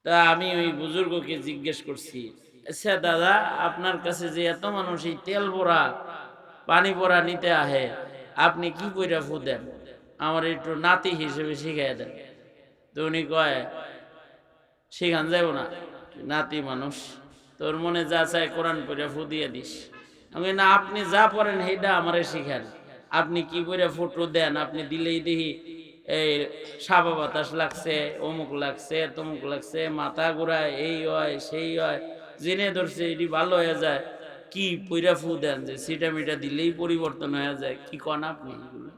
তা আমি ওই বুজুর্গকে জিজ্ঞেস করছি, আচ্ছা দাদা, আপনার কাছে যে এত মানুষ এই তেল ভরা পানি ভরা নিতে আহে, আপনি কি কইরা ফু দেন? আমার একটু নাতি হিসেবে শিখাই দেন। তো উনি কয়, শিখান যাইব না, নাতি মানুষ, তোর মনে যা চায় কোরআন পড়ে ফু দিয়ে দিস। আমি না, আপনি যা পড়েন সেইটা আমারে শিখান। আপনি কি করে ফটো দেন, আপনি দিলেই দেখি এই সাবা বাতাস লাগছে, অমুক লাগছে, তমুক লাগছে, মাথা ঘুরায়, এই হয় সেই হয়, জেনে ধরছে এটি ভালো হয়ে যায়। কি পইরা ফু দেন যে সিটা মিটা দিলেই পরিবর্তন হয়ে যায়? কি কন আপনি এগুলো?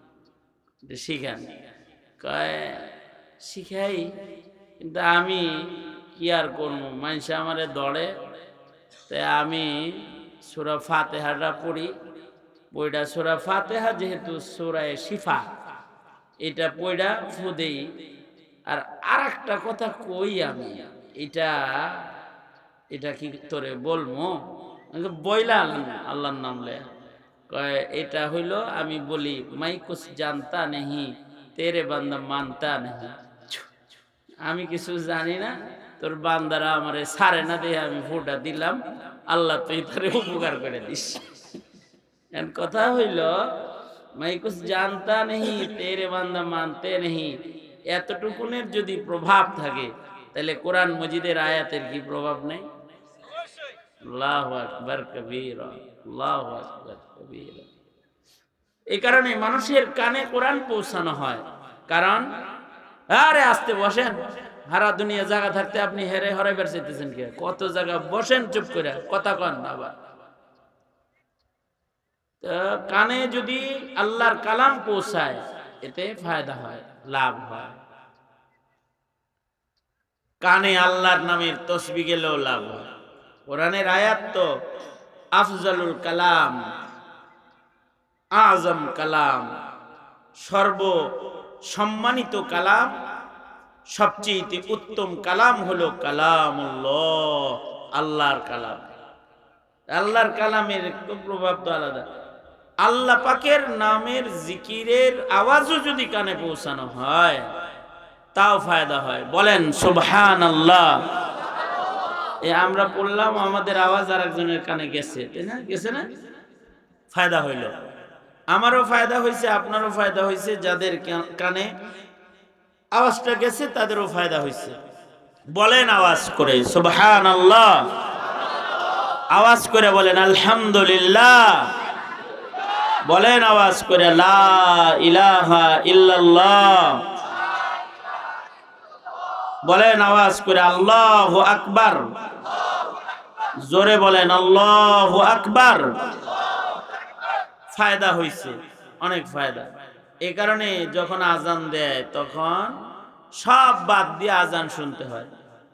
শিখান। কয় শিখাই, কিন্তু আমি কি আর করবো, মানুষ আমারে দৌড়ে, তাই আমি সূরা ফাতিহাটা পড়ি। বইটা সূরা ফাতিহা যেহেতু সূরায়ে শিফা, এটা পড়া ফু দেই। আর আরেকটা কথা কই আমি, এটা এটা কি তোরে বলবো? বইলা আল্লাহর নাম লে। কয় এটা হইল, আমি বলি মাই কুছ জানতা নেহি তেরে বান্দা মানতা নেহি। আমি কিছু জানি না, তোর বান্দারা আমারে ছাড়ে না, দিয়ে আমি ফোঁটা দিলাম, আল্লাহ তুই তারে উপকার করে দিস। কথা হইল মাই কুছ জানতা নেহি তেরে বান্দা মানতে নেহি, এতটুকুনের যদি প্রভাব থাকে, তাহলে কোরআন মজিদের আয়াতের কি প্রভাব নেই? আল্লাহু আকবার কবীরা, আল্লাহু আকবার কবীরা। এই কারণে মানুষের কানে কোরআন পৌঁছানো হয়। কারণ আরে আস্তে বসেন, সারা দুনিয়া জায়গা থাকতে আপনি হেরে হরে বের চাইতেছেন কে? কত জায়গা বসেন চুপ করে, কথা কন না। আবার কানে যদি আল্লাহর কালাম পৌঁছায়, এতে ফায়দা হয়, লাভ হয়। কানে আল্লাহর নামের তসবিহ গেলেও লাভ হয়। কোরআনের আয়াত তো আফজালুল কালাম, আজম কালাম, সর্ব সম্মানিত কালাম, সবচেয়ে উত্তম কালাম হলো কালামুল্লাহ, আল্লাহর কালাম। আল্লাহর কালামের একটু প্রভাব তো আলাদা। আল্লাহ পাকের নামের জিকিরের আওয়াজও যদি কানে পৌঁছানো হয়, তাও ফায়দা হয়। বলেন সুবহানাল্লাহ। আমরা পড়লাম, আমাদের আওয়াজ আর একজনের কানে গেছে, তাই না? গেছে না? ফায়দা হইল, আমারও ফায়দা হয়েছে, আপনারও ফায়দা হয়েছে। যাদের কানে আওয়াজটা গেছে তাদেরও ফায়দা হয়েছে। বলেন আওয়াজ করে সুবহানাল্লাহ, আওয়াজ করে বলেন আলহামদুলিল্লাহ, বলেন আওয়াজ করে লা ইলাহা ইল্লাল্লাহ, বলেন আওয়াজ করে আল্লাহু আকবার, জোরে বলেন আল্লাহু আকবার। ফায়দা হইছে, অনেক ফায়দা। এই কারণে যখন আজান দেয় তখন সব বাদ দিয়ে আজান শুনতে হয়।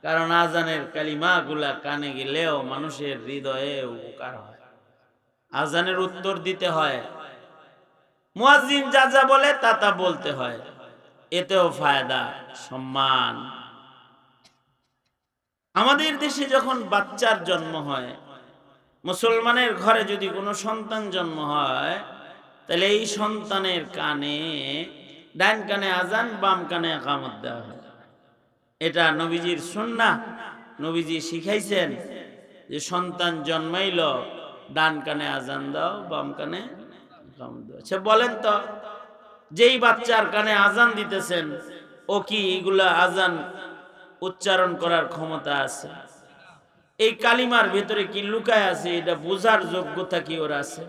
কারণ আজানের কালিমাগুলা কানে গেলেও মানুষের হৃদয়ে উপকার হয়। আজানের উত্তর দিতে হয়, মুয়াজ্জিন যা যা বলে তা তা বলতে হয়, এতেও ফায়দা, সম্মান। আমাদের দেশে যখন বাচ্চার জন্ম হয়, মুসলমানের ঘরে যদি কোনো সন্তান জন্ম হয়, তাহলে এই সন্তানের কানে, ডান কানে আজান, বাম কানে ইকামত দেওয়া হয়। এটা নবীজির সুন্নাহ। নবীজি শিখাইছেন যে সন্তান জন্মাইল, ডান কানে আজান দাও, বাম কানে ইকামত দাও। আচ্ছা বলেন তো, যেই বাচ্চার কানে আজান দিতেছেন, ও কি এগুলা আজান উচ্চারণ করার ক্ষমতা আছে? এই কালিমার ভেতরে কি লুকায় আছে, এটা বোঝার যোগ্যতা কি ওর আছে?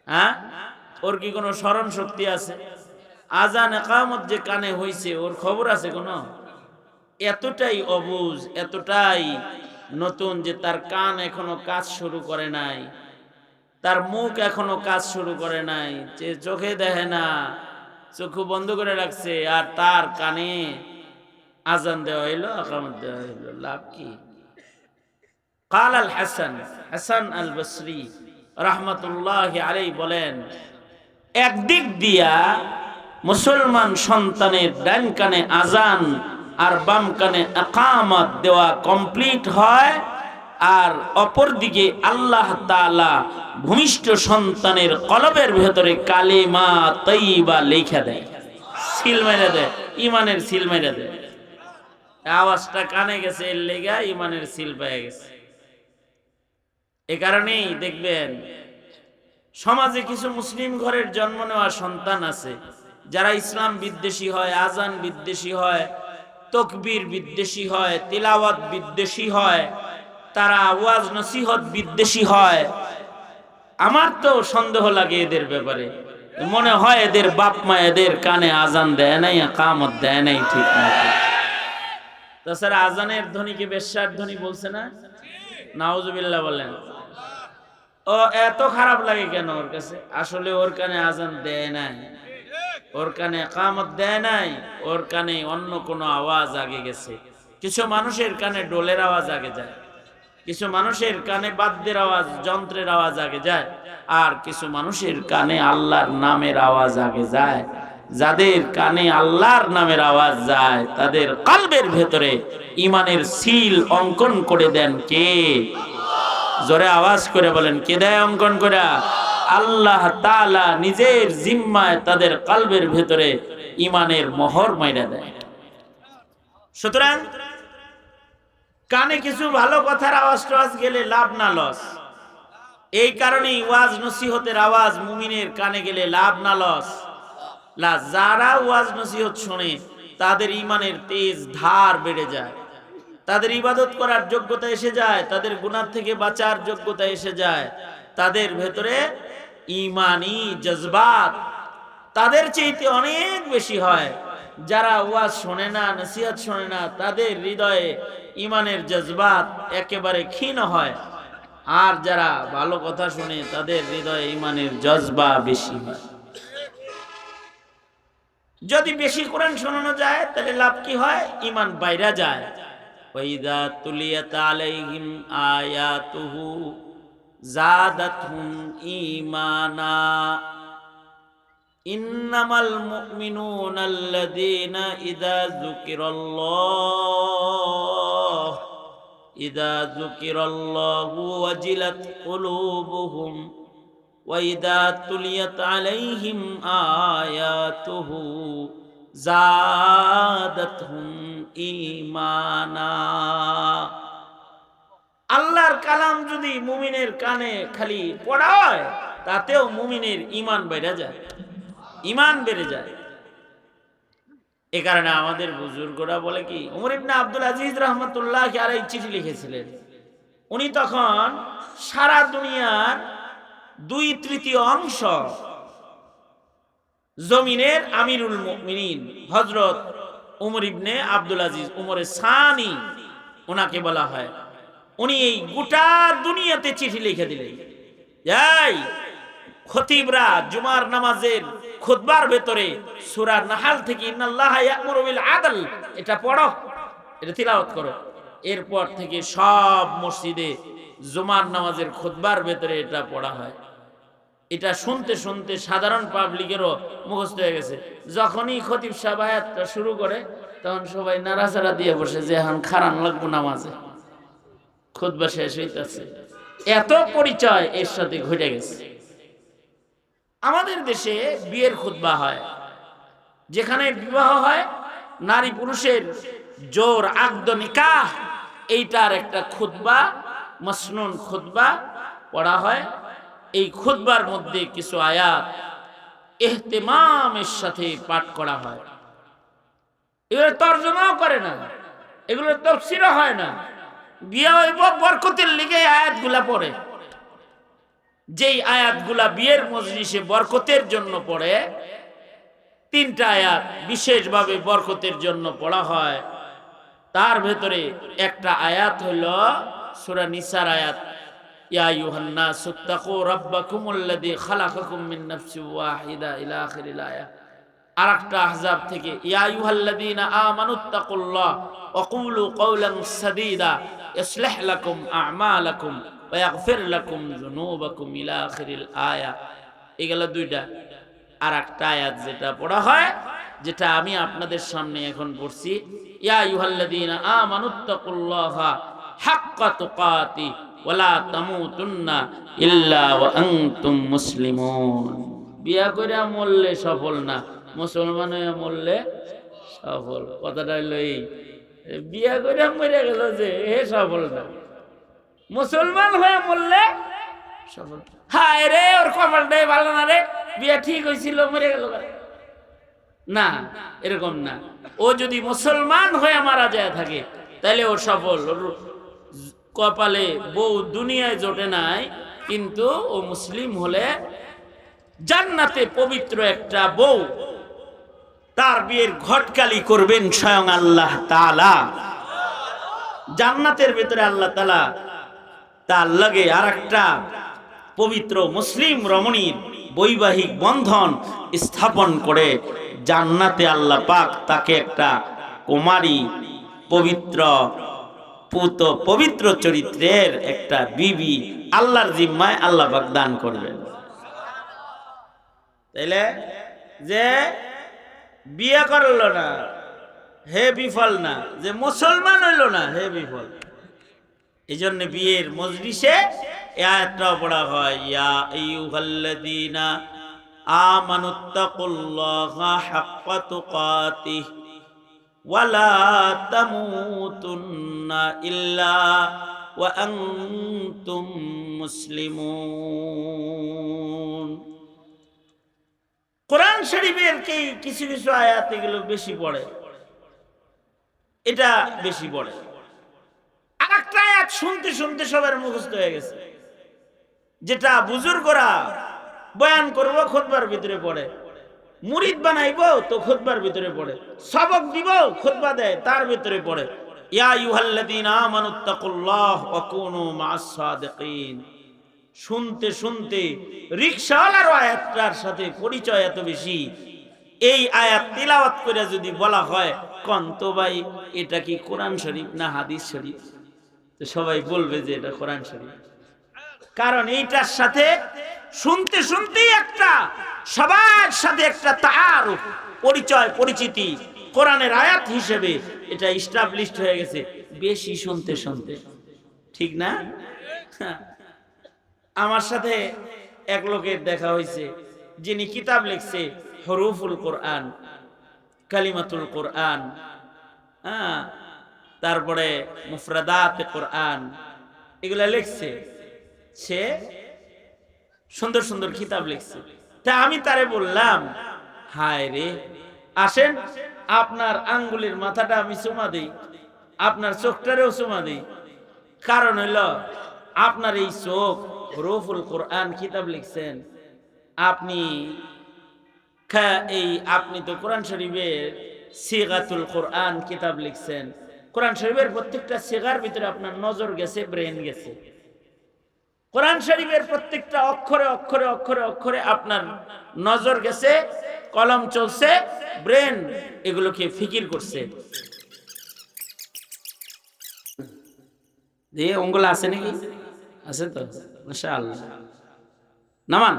হ্যাঁ, ওর কি কোনো স্মরণ শক্তি আছে? আজান ইকামত যে কানে হইছে, ওর খবর আছে কোনো? এতটাই অবুঝ, এতটাই নতুন যে তার কান এখনো কাজ শুরু করে নাই, তার মুখ এখনো কাজ শুরু করে নাই, যে চোখে দেখে না, চোখ বন্ধ করে রাখছে, আর তার কানে আজান দেওয়া হইলো, ইকামত দেওয়া হইলো, লাভ কি? قال الحسن, হাসান আল বসরি রাহমাতুল্লাহি আলাইহি বলেন, একদিক দিয়া মুসলমান সন্তানের ডান কানে আজান আর বাম কানে ইকামত দেওয়া কমপ্লিট হয়, আর অপর দিকে আল্লাহ তাআলা ভূমিষ্ঠ সন্তানের কলবের ভেতরে কালিমা তাইয়্যিবা লেখা দেয়, সিল মেরে দেয়, ঈমানের সিল মেরে দেয়। আওয়াজটা কানে গেছে, এর লেগা ইমানের সিল পেয়ে গেছে। এ কারণেই দেখবেন সমাজে কিছু মুসলিম ঘরের জন্ম নেওয়া সন্তান আছে যারা ইসলাম বিদ্বেষী হয়, আজান বিদ্বেষী হয়, তকবীর বিদ্বেষী হয়, তিলাওয়াত বিদ্বেষী হয়, তারা ওয়াজ নসিহত বিদ্বেষী হয়। আমার তো সন্দেহ লাগে এদের ব্যাপারে, মনে হয় এদের বাপ মা এদের কানে আজান দেয় নাই, কামত দেয় নাই ঠিক মতো। তাছাড়া আজানের ধ্বনিকে বেশ্যার ধ্বনি বলছে না? নাউজুবিল্লাহ বলেন। ও এত খারাপ লাগে কেন ওর কাছে? আসলে ওর কানে আজান দেয় নাই, ওর কানে কামত দেয় নাই, ওর কানে অন্য কোনো আওয়াজ আগে গেছে। কিছু মানুষের কানে ডোলের আওয়াজ আগে যায়, কিছু মানুষের কানে বাদ্যের আওয়াজ, যন্ত্রের আওয়াজ আগে যায়, আর কিছু মানুষের কানে আল্লাহর নামের আওয়াজ আগে যায়। যাদের কানে আল্লাহর নামের আওয়াজ যায় তাদের কলবের ভেতরে ইমানের সিল অঙ্কন করে দেন কে? জোরে আওয়াজ করে বলেন, কে দেয় অঙ্কন করে? আল্লাহ তাআলা নিজের জিম্মায় তাদের কলবের ভেতরে ইমানের মোহর মাইরা দেয়। সুতরাং কানে কিছু ভালো কথার আওয়াজ টাওয়াজ গেলে লাভ না লস। এই কারণেই ওয়াজ নসিহতের আওয়াজ মুমিনের কানে গেলে লাভ না লস। যারা ওয়াজ নসিহত শোনে তাদের ইমানের তেজ ধার বেড়ে যায়, তাদের ইবাদত করার যোগ্যতা এসে যায়, তাদের গুনাহ থেকে বাঁচার যোগ্যতা এসে যায়, তাদের ভেতরে ইমানি জজবাত তাদের চাইতে অনেক বেশি হয়। যারা ওয়াজ শোনে না, নসিহত শোনে না, তাদের হৃদয়ে ইমানের জজবাত একেবারে ক্ষীণ হয়। আর যারা ভালো কথা শুনে তাদের হৃদয়ে ইমানের জজবা বেশি হয়। যদি বেশি কোরআন শোনানো যায় তাহলে লাভ কি হয়? ইমান বাইরা যায়। ওয়াইদা তুলিয়াত আলাইহিম আয়াতুহু জাদাতহুম ঈমানা ইন্নামাল মুমিনুনা আল্লাযীনা ইযা যুকিরাল্লাহু ওয়াজিলাত কুলুবুহুম ওয়াইদা তুলিয়াত আলাইহিম আয়াতুহু জাদাতহুম ঈমানা। আল্লাহর কালাম যদি মুমিনের কানে খালি পড়া হয় তাতেও মুমিনের ঈমান বেড়ে যায়, ঈমান বেড়ে যায়। এ কারণে আমাদের বুজুর্গরা বলে কি, ওমর ইবনে আব্দুল আজিজ রাহমাতুল্লাহি আলাইহি চিঠি লিখেছিলেন। উনি তখন সারা দুনিয়ার 2/3 অংশ জমিনের আমিরুল মুমিনিন হযরত ওমর ইবনে আব্দুল আজিজ, ওমরে সানি ওনাকে বলা হয়। উনি এই গোটা দুনিয়াতে চিঠি লিখে দিলেন, এই খতিবরা জুমার নামাজের খুতবার ভেতরে সূরা নাহাল থেকে ইন্নাল্লাহা ইয়া'মুরু বিল আদল এটা পড়ো, এটা তিলাওয়াত করো। এরপর থেকে সব মসজিদে জুমার নামাজের খুতবার ভেতরে এটা পড়া হয়। এটা শুনতে শুনতে সাধারণ পাবলিকেরও মুখস্থ হয়ে গেছে। যখনই খতিব সাহেব আয়াতটা শুরু করে তখন সবাই নাড়াচাড়া দিয়ে বসে যে এখন খারান লাগবো নামাজে, খুতবা শেষ হইতেছে। এত পরিচয় এর সাথে ঘটে গেছে। আমাদের দেশে বিয়ের খুতবা হয়, যেখানে বিবাহ হয়, নারী পুরুষের জোর আকদ নিকাহ, এইটার একটা খুতবা, মাসনুন খুতবা পড়া হয়। এই খুতবার মধ্যে কিছু আয়াত ইহতিমামের সাথে পাঠ করা হয়। এগুলো তর্জমাও করে না, এগুলো তাফসীরও হয় না। বিয়ে হইব বরকতের লিগে আয়াতগুলা পড়ে। যেই আয়াতগুলা বিয়ের মজলিসে বরকতের জন্য পড়ে, 3টা আয়াত বিশেষভাবে বরকতের জন্য পড়া হয়। তার ভেতরে একটা আয়াত হইল সূরা নিসার আয়াত, ইয়া আইয়ুহান নাসু তাকু রাব্বাকুমুল্লাযী খালাকাকুম মিন নাফসিন ওয়াহিদা ইলা আখিরিল আয়াত। আরেকটা আহজাব থেকে, ইয়া আইয়ুহাল্লাযীনা আমানুত্তাকুল্লাহ ওয়া কুলু কওলান সাদীদা ইসলিহ লাকুম আ'মালাকুম ওয়া ইয়াগফির লাকুম যুনুবাকুম ইলা আখিরিল আয়া। এগুলা 2টা। আরেকটা আয়াত যেটা পড়া হয়, যেটা আমি আপনাদের সামনে এখন পড়ছি, ইয়া আইয়ুহাল্লাযীনা আমানুত্তাকুল্লাহা হাক্কা তুকাতি ওয়া লা তামুতুন্না ইল্লা ওয়া আনতুম মুসলিমুন। বিয়া কইরা মরলে সফল না, মুসলমান হয়ে মরলে সফল। কথাটা হইল এই, বিয়া করে মরে গেল যে এ সফল না, মুসলমান হয়ে মরলে সফল। হায় রে ওর কপালটাই ভালো না রে, বিয়া ঠিক হয়েছিল মরে গেল না, এরকম না। ও যদি মুসলমান হয়ে মারা যায় থাকে তাহলে ও সফল। ওর কপালে বউ দুনিয়ায় জোটে নাই, কিন্তু ও মুসলিম হলে জান্নাতে পবিত্র একটা বউ তার বিয়ের ঘটকালি করবেন স্বয়ং আল্লাহ তাআলা। জান্নাতের ভিতরে আল্লাহ তাআলা তার লগে আরেকটা পবিত্র মুসলিম রমণীর বৈবাহিক বন্ধন স্থাপন করে জান্নাতে আল্লাহ পাক তাকে একটা কুমারী পবিত্র পবিত্র চরিত্রের একটা বিবি আল্লাহর জিম্মায় আল্লাহ পাক দান করবেন। তাইলে যে বিয়ে করলো না হে বিফল না, যে মুসলমান হইল না হে বিফল। এই জন্য বিয়ের মজলিসে আয়াতটা পড়া হয়, ইয়া আইয়ুহাল্লাযীনা আমানুত্তাকুল্লাহা হাক্কা তুকাতিহি ওয়া লা তামুতুন্না ইল্লা ওয়া আনতুম মুসলিমুন। কোরআন শরীফের কিছু কিছু আয়াত এগুলো বেশি পড়ে, এটা বেশি পড়ে। আরেকটা আয়াত শুনতে শুনতে সবার মুখস্থ হয়ে গেছে, যেটা বুজুর্গরা বয়ান করবো খুতবার ভিতরে পড়ে, মুরিদ বানাইবো তো খুতবার ভিতরে পড়ে, সবক দিব খুতবা দেয় তার ভিতরে পড়ে, ইয়া আইয়ুহাল্লাযীনা আমানুত্তাকুল্লাহ ওয়া কুনু মা'আস সাদিকিন। শুনতে শুনতে রিকশাওয়ালার আয়াতটার সাথে পরিচয় এত বেশি, এই আয়াত তিলাওয়াত করে যদি বলা হয় কোন তো ভাই এটা কি কোরআন শরীফ না হাদিস শরীফ, তো সবাই বলবে যে এটা কোরআন শরীফ। কারণ এইটার সাথে শুনতে শুনতেই একটা সবার সাথে একটা তাআরুফ, পরিচয় পরিচিতি কোরআনের আয়াত হিসেবে এটা এস্টাবলিশড হয়ে গেছে বেশি শুনতে শুনতে, ঠিক না? আমার সাথে এক লোকের দেখা হয়েছে যিনি কিতাব লিখছে হরুফুল কোরআন, কালিমাতুল কোরআন, তারপরে মুফরাদাত কোরআন, এগুলা লিখছে। সে সুন্দর সুন্দর কিতাব লিখছে। তা আমি তারে বললাম, হায় রে, আসেন আপনার আঙ্গুলের মাথাটা আমি চুমা দিই, আপনার চোখটারেও চুমা দিই। কারণ হইল আপনার এই চোখ হরুফুল কোরআন কিতাব লিখছেন, আপনি তো কোরআন শরীফের সিগাতুল কোরআন কিতাব লিখছেন। কোরআন শরীফের প্রত্যেকটা সিগার ভিতরে আপনার নজর গেছে, ব্রেন গেছে। কোরআন শরীফের প্রত্যেকটা অক্ষরে অক্ষরে অক্ষরে অক্ষরে আপনার নজর গেছে, কলম চলছে, ব্রেন এগুলোকে ফিকির করছে। দিয়ে ওগুলো আছে নাকি? আছে তো, মাশাআল্লাহ। নামান,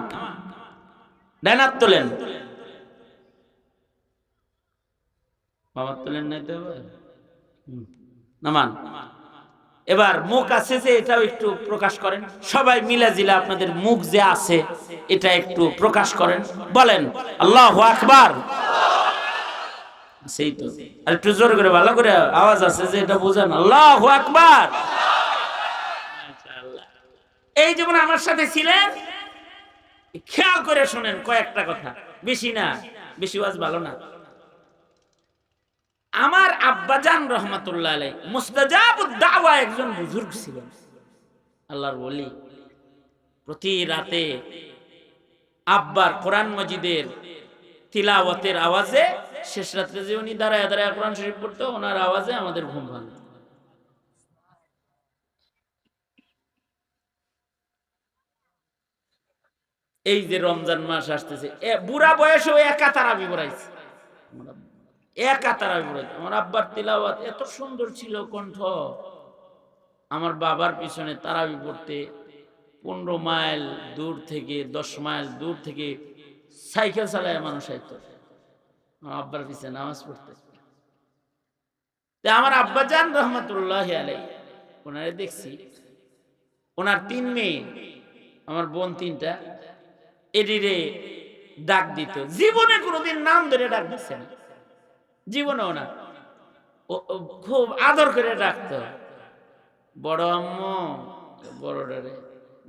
ডাইনাত তোলেন, বাবা তোলেন নাই তো, নামান। এবার মুখ আছে যে এটাও একটু প্রকাশ করেন, সবাই মিলা জিলা আপনাদের মুখ যে আছে এটা একটু প্রকাশ করেন, বলেন আল্লাহু আকবার। সেই তো, আর একটু জোর করে ভালো করে আওয়াজ আছে যে এটা বুঝেন, আল্লাহু আকবার। এই যেমন আমার সাথে ছিলেন, খেয়াল করে শুনেন কয়েকটা কথা, বেশি না, বেশি ওয়াজ ভালো না। আমার আব্বাজান রহমাতুল্লাহ আলাইহি মুস্তাজাবুদ দাওয়া একজন বুজুর্গ ছিলেন, আল্লাহর ওলি। প্রতি রাতে আব্বার কোরআন মাজিদের তিলাওয়াতের আওয়াজে, শেষ রাত্রে যে উনি দাঁড়ায় দাঁড়ায় কোরআন শরীফ পড়তো, ওনার আওয়াজে আমাদের ঘুম ভাঙত। এই যে রমজান মাস আসতেছে, বুড়া বয়সে একা তারাবি পড়াইছে, একা তারাবি পড়াইছে। আমার আব্বার তিলাওয়াত এত সুন্দর ছিল, কণ্ঠ। আমার বাবার পিছনে তারাবি পড়তে 15 মাইল দূর থেকে, 10 মাইল দূর থেকে সাইকেল চালায় মানুষ আইতো আমার আব্বার পিছনে নামাজ পড়তে। আমার আব্বাজান রহমাতুল্লাহি আলাইহি, ওনারে দেখছি, ওনার 3 মেয়ে, আমার বোন 3টা, এদিরে ডাক দিত। জীবনে কোনোদিন নাম ধরে ডাক দিচ্ছে না, জীবনেও না। খুব আদর করে ডাকতো, বড় আম্মু বড়টারে,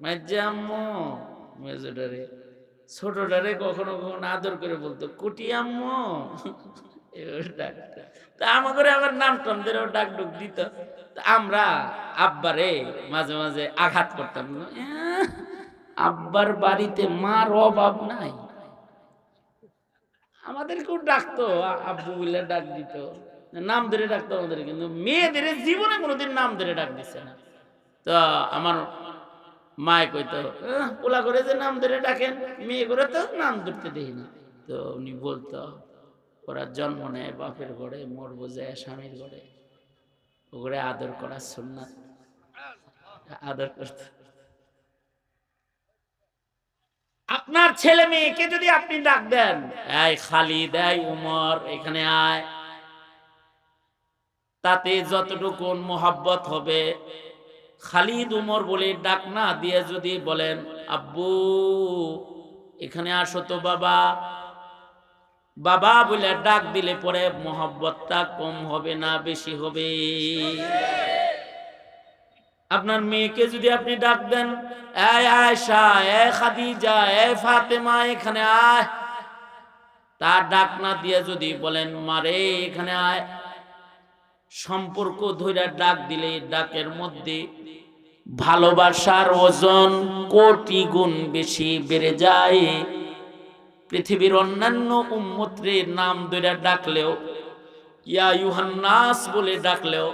মাইজা আম্মু মেজোটারে, ছোটটারে কখনো কখনো আদর করে বলতো কুটি আম্মু। এভাবে ডাকতো। তা আমাদের আবার নাম টাম ধরে ডাক ডুক দিত। তা আমরা আব্বারে মাঝে মাঝে আঘাত করতাম, আব্বার বাড়িতে মার অভাব নাই, আমাদেরকেও ডাকতো আব্বু বলে ডাক দিত, নাম ধরে ডাকতো আমাদের, কিন্তু মেয়েদের জীবনে কোনোদিন নাম ধরে ডাক দিচ্ছে না। তো আমার মায় কইতো পোলা করে যে নাম ধরে ডাকেন, মেয়ে করে তো নাম ধরতে দেখি না। তো উনি বলতো ওরা জন্ম নেয় বাপের ঘরে, মরবো যায় স্বামীর ঘরে, ওগুলো আদর করার সুন্নাত, আদর করতে। আপনার ছেলে মেয়েকে যদি আপনি ডাক দেন, এই খালিদ, এই উমর, এখানে আয়, তাতে যতটুকু মোহাব্বত হবে। খালিদ উমর বলে ডাক না দিয়ে যদি বলেন আব্বু এখানে আসো তো বাবা, বাবা বলে ডাক দিলে পরে মোহাব্বতটা কম হবে না বেশি হবে? আপনার মেয়েকে যদি আপনি ডাক দেন, এই আয়েশা, এই খাদিজা, এই ফাতেমা, এখানে আয়, তার ডাক না দিয়ে যদি বলেন মারে এখানে আয়, সম্পর্ক ধইরা ডাক দিলে ডাকের মধ্যে ভালোবাসার ওজন কোটি গুণ বেশি বেড়ে যায়। পৃথিবীর অন্যান্য উম্মতের নাম ধরে ডাকলেও, ইয়া ইউহান্নাস বলে ডাকলেও